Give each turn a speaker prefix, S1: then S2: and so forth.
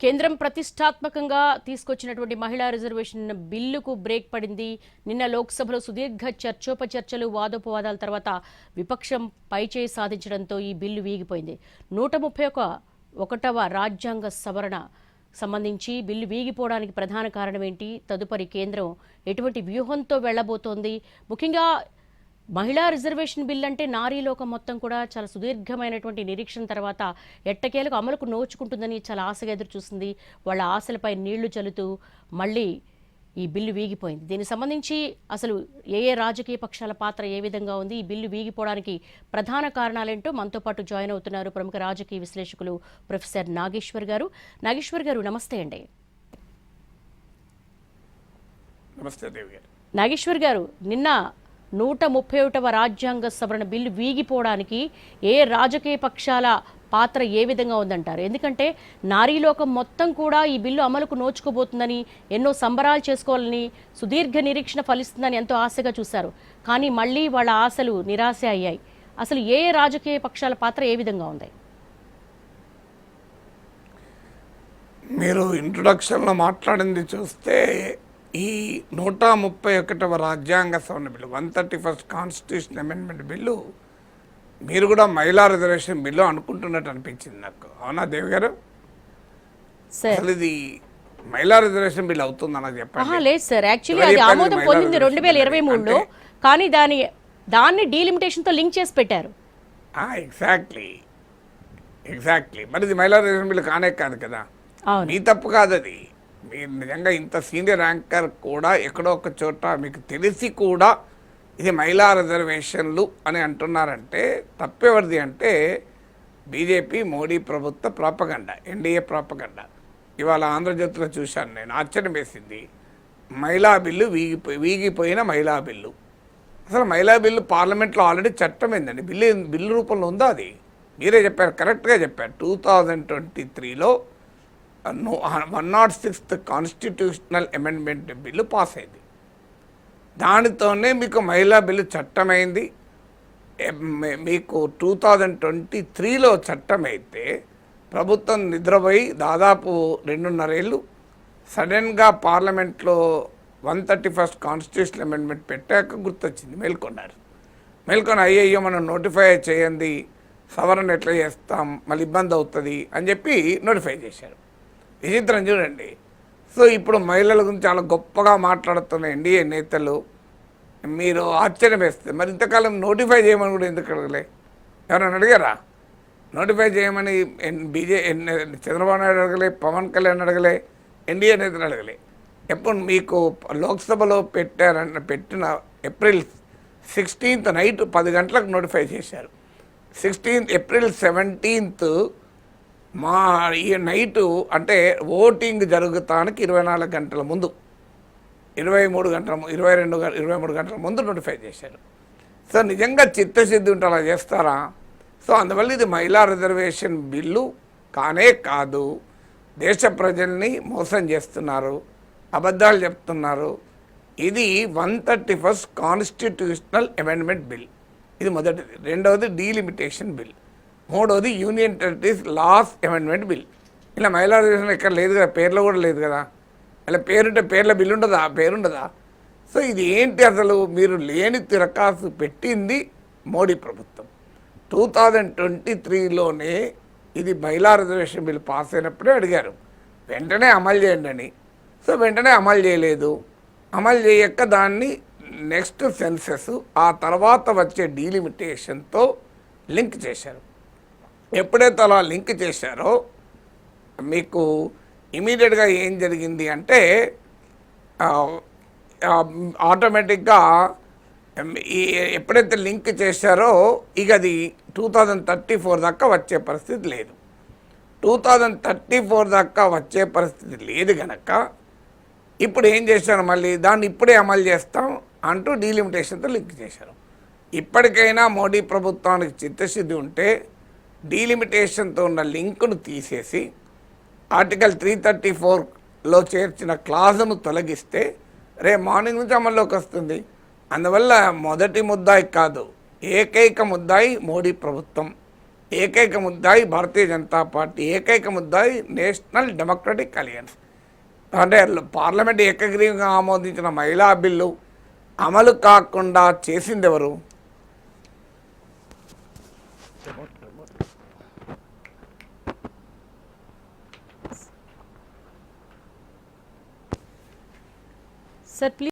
S1: కేంద్రం ప్రతిష్టాత్మకంగా తీసుకొచ్చినటువంటి మహిళా రిజర్వేషన్ బిల్లుకు బ్రేక్ పడింది. నిన్న లోక్సభలో సుదీర్ఘ చర్చోపచర్చలు వాదోపవాదాల తర్వాత విపక్షం పైచేయి సాధించడంతో ఈ బిల్లు వీగిపోయింది. 131వ రాజ్యాంగ సవరణ సంబంధించి బిల్లు వీగిపోవడానికి ప్రధాన కారణం ఏంటి? తదుపరి కేంద్రం ఎటువంటి వ్యూహంతో వెళ్లబోతోంది? ముఖ్యంగా మహిళా రిజర్వేషన్ బిల్ అంటే నారీలోకం మొత్తం కూడా చాలా సుదీర్ఘమైనటువంటి నిరీక్షణ తర్వాత ఎట్టకేలకు అమలుకు నోచుకుంటుందని చాలా ఆశగా ఎదురు చూస్తుంది. వాళ్ళ ఆశలపై నీళ్లు చల్లుతూ మళ్ళీ ఈ బిల్లు వీగిపోయింది. దీనికి సంబంధించి అసలు ఏ రాజకీయ పక్షాల పాత్ర ఏ విధంగా ఉంది, ఈ బిల్లు వీగిపోవడానికి ప్రధాన కారణాలేంటో మనతో పాటు జాయిన్ అవుతున్నారు ప్రముఖ రాజకీయ విశ్లేషకులు ప్రొఫెసర్ నాగేశ్వర్ గారు. నాగేశ్వర్ గారు నమస్తే అండి.
S2: నమస్తే దేవి గారు.
S1: నాగేశ్వర్ గారు, నిన్న 131వ రాజ్యాంగ సవరణ బిల్లు వీగిపోవడానికి ఏ రాజకీయ పక్షాల పాత్ర ఏ విధంగా ఉందంటారు? ఎందుకంటే నారీలోకం మొత్తం కూడా ఈ బిల్లు అమలుకు నోచుకోబోతుందని, ఎన్నో సంబరాలు చేసుకోవాలని, సుదీర్ఘ నిరీక్షణ ఫలిస్తుందని ఎంతో ఆశగా చూశారు. కానీ మళ్ళీ వాళ్ళ ఆశలు నిరాశ అయ్యాయి. అసలు ఏ రాజకీయ పక్షాల పాత్ర ఏ విధంగా ఉంది?
S2: మీరు ఇంట్రొడక్షన్లో మాట్లాడింది చూస్తే ఈ 131వ రాజ్యాంగ సవరణ bill 131st constitution amendment bill మీరు కూడా మహిళా రిజర్వేషన్ బిల్లు అనుకుంటున్నట్టు అనిపించింది నాకు. అవునా దేవి గారు? అసలు ఇది మహిళా రిజర్వేషన్ బిల్ అవుతుందా నాకు చెప్పండి.
S1: లేదు సార్, యాక్చువల్లీ అది ఆమోదం పొందింది 2023లో, కానీ దాన్ని డీలిమిటేషన్తో లింక్ చేసి పెట్టారు.
S2: ఎగ్జాక్ట్లీ మరి ఇది మహిళా రిజర్వేషన్ బిల్లు కానే కాదు కదా. మీ తప్పు కాదు అది. మీరు నిజంగా ఇంత సీనియర్ యాంకర్ కూడా ఎక్కడో ఒక చోట మీకు తెలిసి కూడా ఇది మహిళా రిజర్వేషన్లు అని అంటున్నారంటే తప్పెవరిది అంటే బీజేపీ మోడీ ప్రభుత్వ ప్రాపగండా, ఎన్డీఏ ప్రాపగండా. ఇవాళ ఆంధ్రజ్యోతిలో చూశాను నేను, ఆశ్చర్యం వేసింది. మహిళా బిల్లు వీగిపోయిన మహిళా బిల్లు. అసలు మహిళా బిల్లు పార్లమెంట్లో ఆల్రెడీ చట్టం ఏందండి, బిల్లు రూపంలో ఉందా? అది మీరే చెప్పారు, కరెక్ట్గా చెప్పారు. 2023లో 106th constitutional amendment bill pass అయింది. దానితోనే మీకు మహిళా బిల్లు చట్టమైంది. మీకు 2023లో చట్టమైతే ప్రభుత్వం నిద్రపోయి దాదాపు 2.5 ఏళ్ళు సడన్గా పార్లమెంట్లో 131st కాన్స్టిట్యూషనల్ అమెండ్మెంట్ పెట్టాక గుర్తొచ్చింది, మేల్కొని అయ్యయ్యో మనం నోటిఫై చేయండి, సవరణ ఎట్లా చేస్తాం, మళ్ళీ ఇబ్బంది అవుతుంది అని చెప్పి నోటిఫై చేశారు. విచిత్రం చూడండి. సో ఇప్పుడు మహిళల గురించి చాలా గొప్పగా మాట్లాడుతున్న ఎన్డీఏ నేతలు మీరు ఆశ్చర్యం వేస్తే మరి ఇంతకాలం నోటిఫై చేయమని కూడా ఎందుకు అడగలే? ఎవరైనా అడిగారా? నోటిఫై చేయమని చంద్రబాబు నాయుడు అడగలే, పవన్ కళ్యాణ్ అడగలే, ఎన్డీఏ నేతలు అడగలే. ఎప్పుడు మీకు లోక్సభలో పెట్టిన ఏప్రిల్ 16th నైట్ 10 గంటలకు నోటిఫై చేశారు. ఏప్రిల్ 17th ఈ నైటు అంటే ఓటింగ్ జరుగుతానికి 24 గంటల ముందు, 23 గంటల ముందు నోటిఫై చేశారు. సో నిజంగా చిత్తశుద్ధి ఉంటే అలా చేస్తారా? సో అందువల్ల ఇది మహిళా రిజర్వేషన్ బిల్లు కానే కాదు. దేశ ప్రజల్ని మోసం చేస్తున్నారు, అబద్ధాలు చెప్తున్నారు. ఇది 131st కాన్స్టిట్యూషనల్ అమెండ్మెంట్ బిల్, ఇది మొదటిది. రెండవది డీలిమిటేషన్ బిల్. మూడవది union territories laws amendment bill. ఇలా మహిళా రిజర్వేషన్ ఎక్కడ లేదు కదా, పేర్లో కూడా లేదు కదా. అలా పేరుంటే పేర్ల బిల్లు ఉండదా? పేరుండదా? సో ఇది ఏంటి అసలు? మీరు లేని తిరకాసు పెట్టింది మోడీ ప్రభుత్వం. 2023లోనే ఇది మహిళా రిజర్వేషన్ బిల్ పాస్ అయినప్పుడే అడిగారు వెంటనే అమలు చేయండి అని. సో వెంటనే అమలు చేయలేదు. అమలు చేయక దాన్ని నెక్స్ట్ సెన్సెస్, ఆ తర్వాత వచ్చే డీలిమిటేషన్తో లింక్ చేశారు. ఎప్పుడైతే అలా లింక్ చేశారో మీకు ఇమీడియట్గా ఏం జరిగింది అంటే ఆటోమేటిక్గా ఎప్పుడైతే లింక్ చేశారో ఇక అది 2034 దాకా వచ్చే పరిస్థితి లేదు. 2034 దాకా వచ్చే పరిస్థితి లేదు కనుక ఇప్పుడు ఏం చేశారు, మళ్ళీ దాన్ని ఇప్పుడే అమలు చేస్తాం అంటూ డీలిమిటేషన్తో లింక్ చేశారు. ఇప్పటికైనా మోడీ ప్రభుత్వానికి చిత్తశుద్ధి ఉంటే డీలిమిటేషన్తో ఉన్న లింకును తీసేసి ఆర్టికల్ 334లో చేర్చిన క్లాజును తొలగిస్తే రేపు మార్నింగ్ నుంచి అమల్లోకి వస్తుంది. అందువల్ల మొదటి ముద్దాయి కాదు, ఏకైక ముద్దాయి మోడీ ప్రభుత్వం. ఏకైక ముద్దాయి భారతీయ జనతా పార్టీ, ఏకైక ముద్దాయి నేషనల్ డెమోక్రటిక్ అలయన్స్. అంటే పార్లమెంట్ ఏకగ్రీవంగా ఆమోదించిన మహిళా బిల్లు అమలు కాకుండా చేసింది ఎవరు?
S1: Sir please